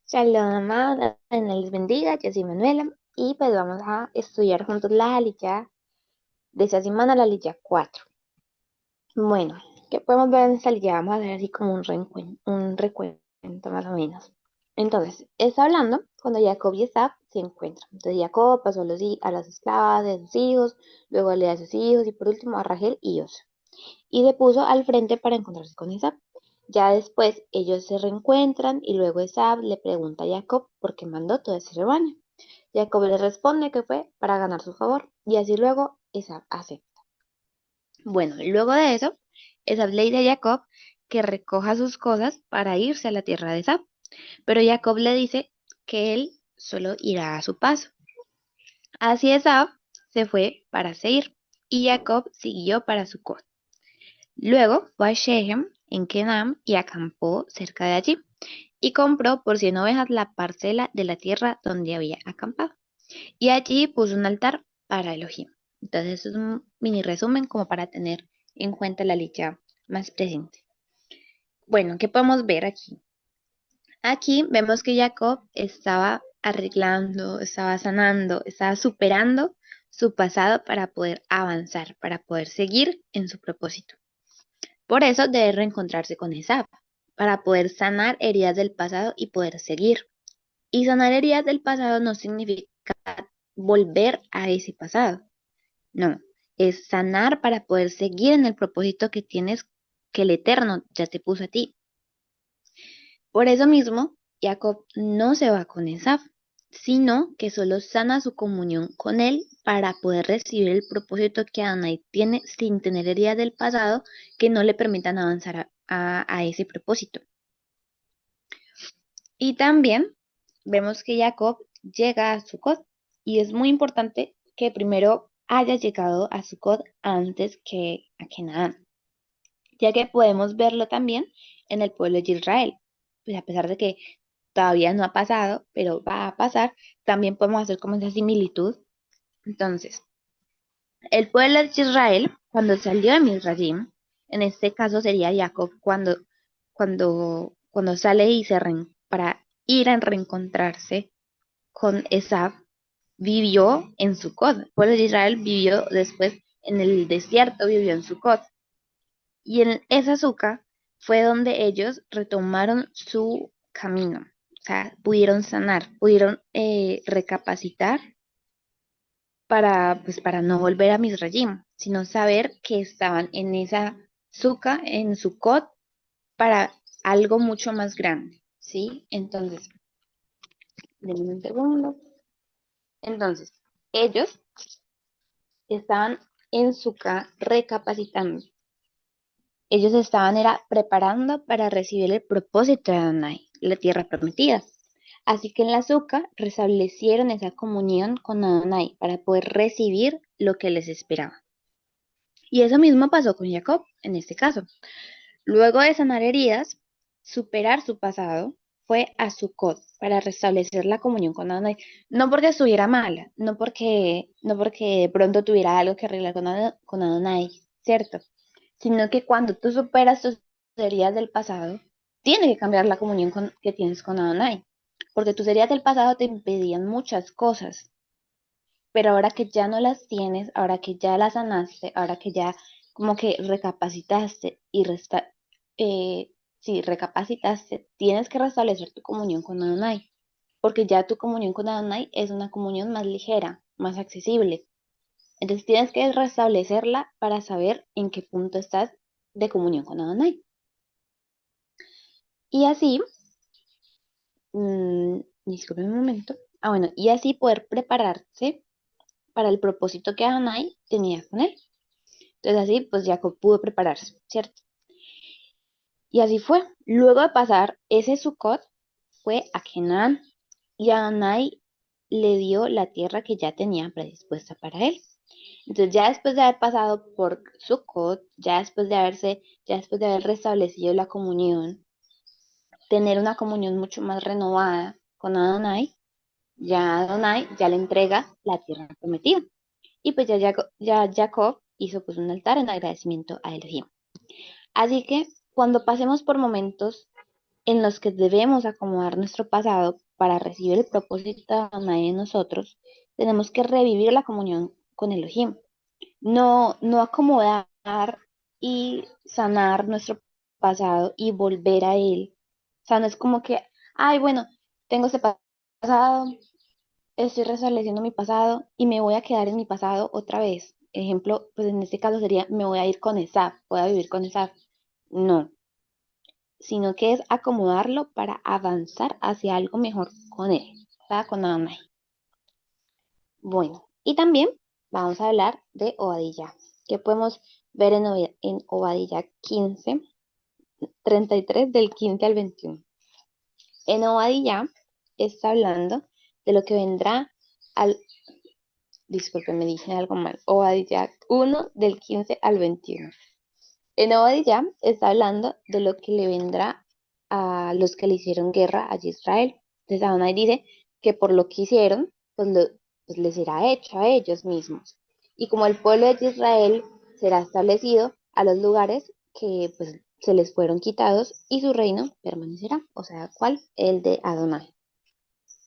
Shalom, amada, les bendiga, yo soy Manuela y pues vamos a estudiar juntos la Jalilla de esta semana, la Jalilla 4. Bueno, ¿qué podemos ver en esta Jalilla? Vamos a ver así como un recuento más o menos. Entonces, está hablando cuando Jacob y Esaf se encuentran. Entonces Jacob pasó a las esclavas de sus hijos, luego a Lea de sus hijos y por último a Rachel y Osa. Y se puso al frente para encontrarse con Esaf. Ya después ellos se reencuentran y luego Esaf le pregunta a Jacob por qué mandó todo ese rebaño. Jacob le responde que fue para ganar su favor y así luego Esaf acepta. Bueno, luego de eso, Esaf le dice a Jacob que recoja sus cosas para irse a la tierra de Esaf, pero Jacob le dice que él solo irá a su paso. Así Esaf se fue para Seir y Jacob siguió para Sucot. Luego fue a Shechem, en Kenam, y acampó cerca de allí, y compró por 100 ovejas la parcela de la tierra donde había acampado. Y allí puso un altar para Elohim. Entonces, es un mini resumen como para tener en cuenta la licha más presente. Bueno, ¿qué podemos ver aquí? Aquí vemos que Jacob estaba arreglando, estaba sanando, estaba superando su pasado para poder avanzar, para poder seguir en su propósito. Por eso debe reencontrarse con Esaf, para poder sanar heridas del pasado y poder seguir. Y sanar heridas del pasado no significa volver a ese pasado, no, es sanar para poder seguir en el propósito que tienes, que el Eterno ya te puso a ti. Por eso mismo, Jacob no se va con Esaf, sino que solo sana su comunión con él para poder recibir el propósito que Adonai tiene sin tener heridas del pasado que no le permitan avanzar a ese propósito. Y también vemos que Jacob llega a Sucot y es muy importante que primero haya llegado a Sucot antes que a Canaán, ya que podemos verlo también en el pueblo de Israel. Pues a pesar de que todavía no ha pasado, pero va a pasar, también podemos hacer como esa similitud. Entonces, el pueblo de Israel, cuando salió de Misraim, en este caso sería Jacob cuando sale y para ir a reencontrarse con Esaf, vivió en Sucot. El pueblo de Israel vivió después en el desierto, vivió en Sucot. Y en esa Suca fue donde ellos retomaron su camino. O sea, pudieron sanar, pudieron recapacitar para no volver a Misrayim, sino saber que estaban en esa Suca, en Sucot, para algo mucho más grande, ¿sí? Entonces, denme un segundo. Entonces, ellos estaban en Suca recapacitando. Ellos estaban era preparando para recibir el propósito de Adonai, la tierra prometida. Así que en la Suca restablecieron esa comunión con Adonai para poder recibir lo que les esperaba. Y eso mismo pasó con Jacob, en este caso. Luego de sanar heridas, superar su pasado, fue a Sucot para restablecer la comunión con Adonai. No porque estuviera mala, no porque de pronto tuviera algo que arreglar con Adonai, ¿cierto? Sino que cuando tú superas tus heridas del pasado, tiene que cambiar la comunión que tienes con Adonai. Porque tus heridas del pasado te impedían muchas cosas, pero ahora que ya no las tienes, ahora que ya las sanaste, ahora que ya como que recapacitaste eh, sí, recapacitaste, tienes que restablecer tu comunión con Adonai, porque ya tu comunión con Adonai es una comunión más ligera, más accesible. Entonces tienes que restablecerla para saber en qué punto estás de comunión con Adonai. Y así, disculpen un momento. Ah, bueno, y así poder prepararse para el propósito que Adonai tenía con él. Entonces así, pues Jacob pudo prepararse, ¿cierto? Y así fue. Luego de pasar ese Sucot, fue a Canaán y Adonai le dio la tierra que ya tenía predispuesta para él. Entonces ya después de haber pasado por Sucot, ya después de haber restablecido la comunión, tener una comunión mucho más renovada con Adonai, ya Adonai ya le entrega la tierra prometida. Y pues ya Jacob hizo pues un altar en agradecimiento a Elohim. Así que cuando pasemos por momentos en los que debemos acomodar nuestro pasado para recibir el propósito de Adonai en nosotros, tenemos que revivir la comunión con Elohim. No acomodar y sanar nuestro pasado y volver a él. O sea, no es como que, ay, bueno, tengo ese pasado, estoy restableciendo mi pasado y me voy a quedar en mi pasado otra vez. Ejemplo, pues en este caso sería, me voy a ir con Esaf, voy a vivir con Esaf. No, sino que es acomodarlo para avanzar hacia algo mejor con él, o sea, con Adonai. Bueno, y también vamos a hablar de Obadilla, que podemos ver en Obadilla 15, 33 del 15 al 21. En Obadilla está hablando de lo que vendrá al, disculpen, me dije algo mal, Obadilla 1 del 15 al 21. En Obadilla está hablando de lo que le vendrá a los que le hicieron guerra a Israel. Entonces Adonai dice que por lo que hicieron, pues les será hecho a ellos mismos. Y como el pueblo de Israel será establecido a los lugares que pues se les fueron quitados y su reino permanecerá. O sea, ¿cuál? El de Adonai.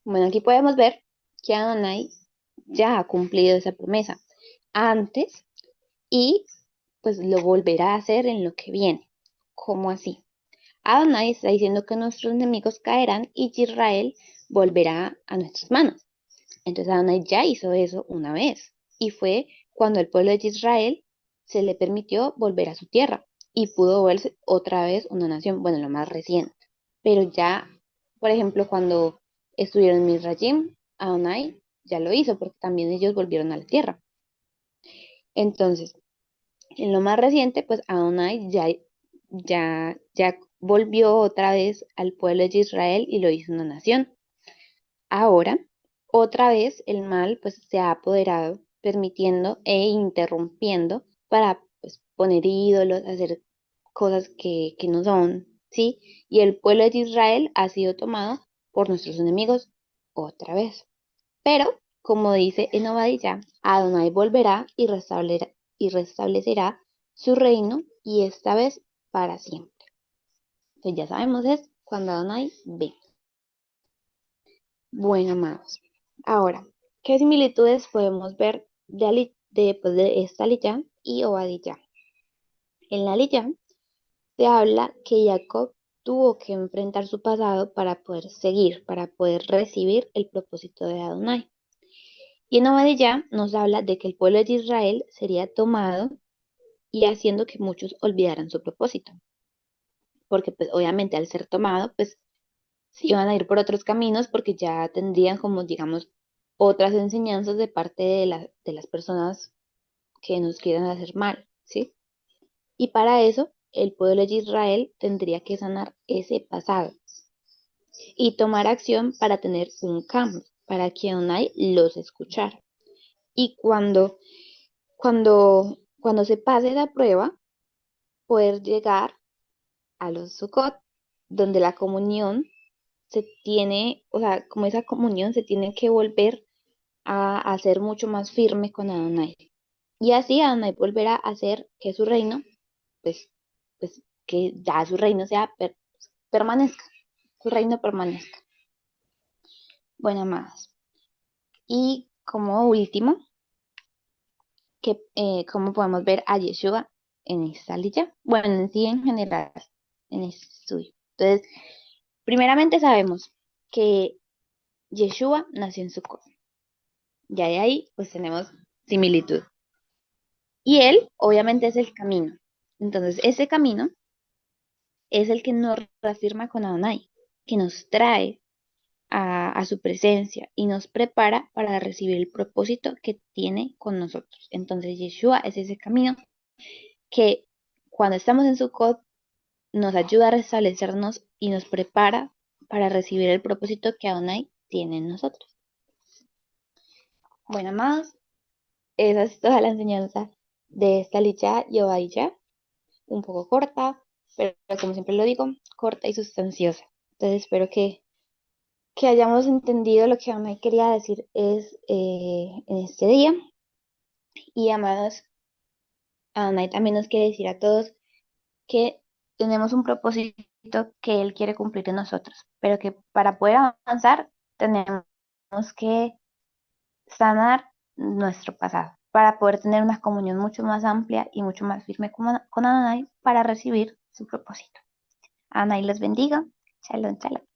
Bueno, aquí podemos ver que Adonai ya ha cumplido esa promesa antes y pues lo volverá a hacer en lo que viene. ¿Cómo así? Adonai está diciendo que nuestros enemigos caerán y Israel volverá a nuestras manos. Entonces Adonai ya hizo eso una vez y fue cuando el pueblo de Israel se le permitió volver a su tierra y pudo volverse otra vez una nación, bueno, lo más reciente. Pero ya, por ejemplo, cuando estuvieron en Misrayim, Adonai ya lo hizo porque también ellos volvieron a la tierra. Entonces, en lo más reciente, pues Adonai ya volvió otra vez al pueblo de Israel y lo hizo una nación. Ahora, otra vez el mal pues se ha apoderado, permitiendo e interrumpiendo para pues, poner ídolos, hacer cosas que no son, ¿sí? Y el pueblo de Israel ha sido tomado por nuestros enemigos otra vez. Pero, como dice en Obadilla, Adonai volverá y restablecerá su reino y esta vez para siempre. Entonces ya sabemos es cuando Adonai ve. Bueno, amados. Ahora, ¿qué similitudes podemos ver pues, de esta Aliyah y Obadilla? En la Aliyah se habla que Jacob tuvo que enfrentar su pasado para poder seguir, para poder recibir el propósito de Adonai. Y en Obadilla nos habla de que el pueblo de Israel sería tomado y haciendo que muchos olvidaran su propósito. Porque pues obviamente al ser tomado, pues se iban a ir por otros caminos porque ya tendrían como, digamos, otras enseñanzas de parte de las personas que nos quieran hacer mal, ¿sí? Y para eso, el pueblo de Israel tendría que sanar ese pasado y tomar acción para tener un cambio, para que Adonai los escuchara. Y cuando se pase la prueba, poder llegar a los Sukkot, donde la comunión se tiene, o sea, como esa comunión se tiene que volver a hacer mucho más firme con Adonai. Y así Adonai volverá a hacer que su reino, pues, pues que ya su reino permanezca, su reino permanezca. Bueno, amados. Y como último, cómo podemos ver a Yeshua en esta lilla, bueno, en sí en general, en este estudio. Entonces, primeramente sabemos que Yeshua nació en Sukkot. Ya de ahí, pues tenemos similitud. Y él, obviamente, es el camino. Entonces, ese camino es el que nos reafirma con Adonai, que nos trae a su presencia y nos prepara para recibir el propósito que tiene con nosotros. Entonces, Yeshua es ese camino que cuando estamos en Sukkot nos ayuda a restablecernos y nos prepara para recibir el propósito que Adonai tiene en nosotros. Bueno, amados, esa es toda la enseñanza de esta licha y Obadilla, un poco corta, pero como siempre lo digo, corta y sustanciosa. Entonces espero que hayamos entendido lo que Adonai quería decir en este día. Y amados, Adonai también nos quiere decir a todos que tenemos un propósito que Él quiere cumplir en nosotros, pero que para poder avanzar tenemos que sanar nuestro pasado, para poder tener una comunión mucho más amplia y mucho más firme con Adonai para recibir su propósito. Adonai los bendiga. Shalom, shalom.